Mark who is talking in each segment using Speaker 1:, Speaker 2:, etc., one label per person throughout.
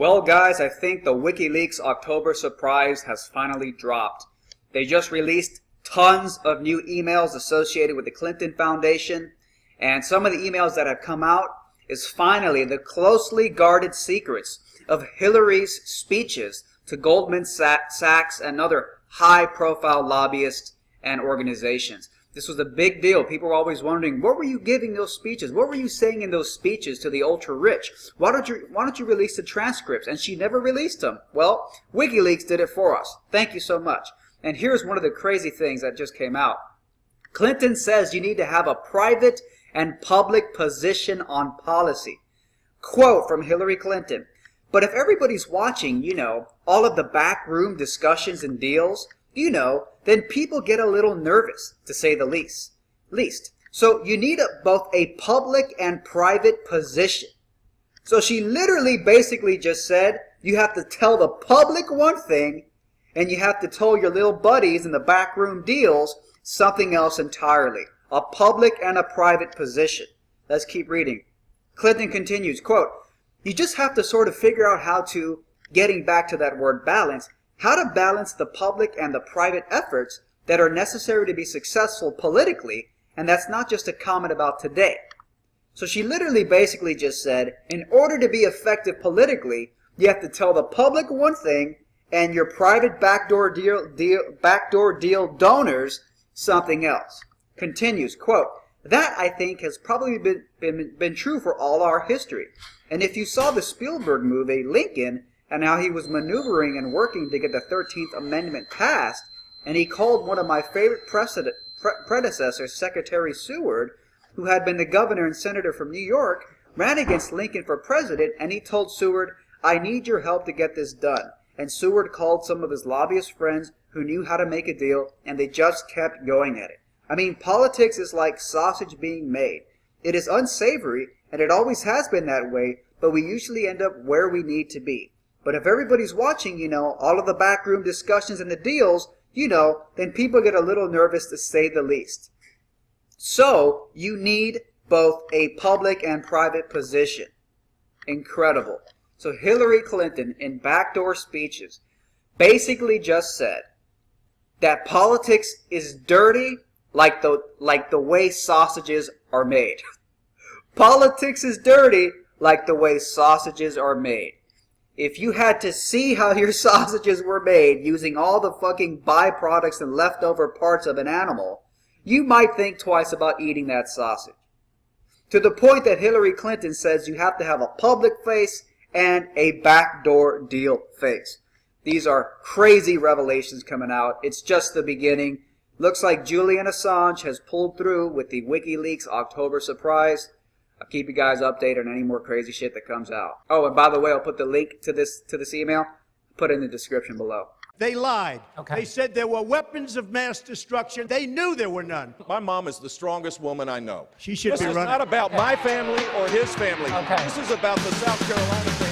Speaker 1: Well, guys, I think the WikiLeaks October surprise has finally dropped. They just released tons of new emails associated with the Clinton Foundation, and some of the emails that have come out is finally the closely guarded secrets of Hillary's speeches to Goldman Sachs and other high-profile lobbyists and organizations. This was a big deal. People were always wondering, what were you giving those speeches? What were you saying in those speeches to the ultra-rich? Why don't you release the transcripts? And she never released them. Well, WikiLeaks did it for us. Thank you so much. And here's one of the crazy things that just came out. Clinton says you need to have a private and public position on policy. Quote from Hillary Clinton, "But if everybody's watching, all of the backroom discussions and deals, then people get a little nervous, to say the least. So you need both a public and private position." So she literally basically just said, you have to tell the public one thing, and you have to tell your little buddies in the backroom deals something else entirely. A public and a private position. Let's keep reading. Clinton continues, quote, "You just have to sort of figure out how to," getting back to that word balance, "how to balance the public and the private efforts that are necessary to be successful politically, and that's not just a comment about today." So she literally basically just said, in order to be effective politically, you have to tell the public one thing and your private backdoor deal donors something else. Continues, quote, "That, I think, has probably been true for all our history. And if you saw the Spielberg movie, Lincoln, and how he was maneuvering and working to get the 13th Amendment passed, and he called one of my favorite predecessors, Secretary Seward, who had been the governor and senator from New York, ran against Lincoln for president, and he told Seward, 'I need your help to get this done.' And Seward called some of his lobbyist friends who knew how to make a deal, and they just kept going at it. I mean, politics is like sausage being made. It is unsavory, and it always has been that way, but we usually end up where we need to be. But if everybody's watching, all of the backroom discussions and the deals, then people get a little nervous, to say the least. So you need both a public and private position." Incredible. So Hillary Clinton, in backdoor speeches, basically just said that politics is dirty like the way sausages are made. Politics is dirty like the way sausages are made. If you had to see how your sausages were made using all the fucking byproducts and leftover parts of an animal, you might think twice about eating that sausage. To the point that Hillary Clinton says you have to have a public face and a backdoor deal face. These are crazy revelations coming out. It's just the beginning. Looks like Julian Assange has pulled through with the WikiLeaks October surprise. I'll keep you guys updated on any more crazy shit that comes out. Oh, and by the way, I'll put the link to this email, put it in the description below.
Speaker 2: They lied.
Speaker 3: Okay.
Speaker 2: They said there were weapons of mass destruction. They knew there were none.
Speaker 4: My mom is the strongest woman I know.
Speaker 2: She should
Speaker 4: This
Speaker 2: be
Speaker 4: is
Speaker 2: running.
Speaker 4: not about my family or his family.
Speaker 3: Okay.
Speaker 4: This is about the South Carolina family.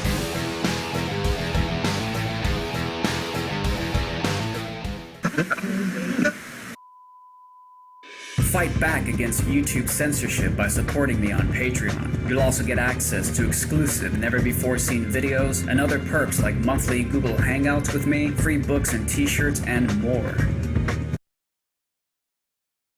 Speaker 5: Fight back against YouTube censorship by supporting me on Patreon. You'll also get access to exclusive, never-before-seen videos and other perks like monthly Google Hangouts with me, free books and t-shirts, and more.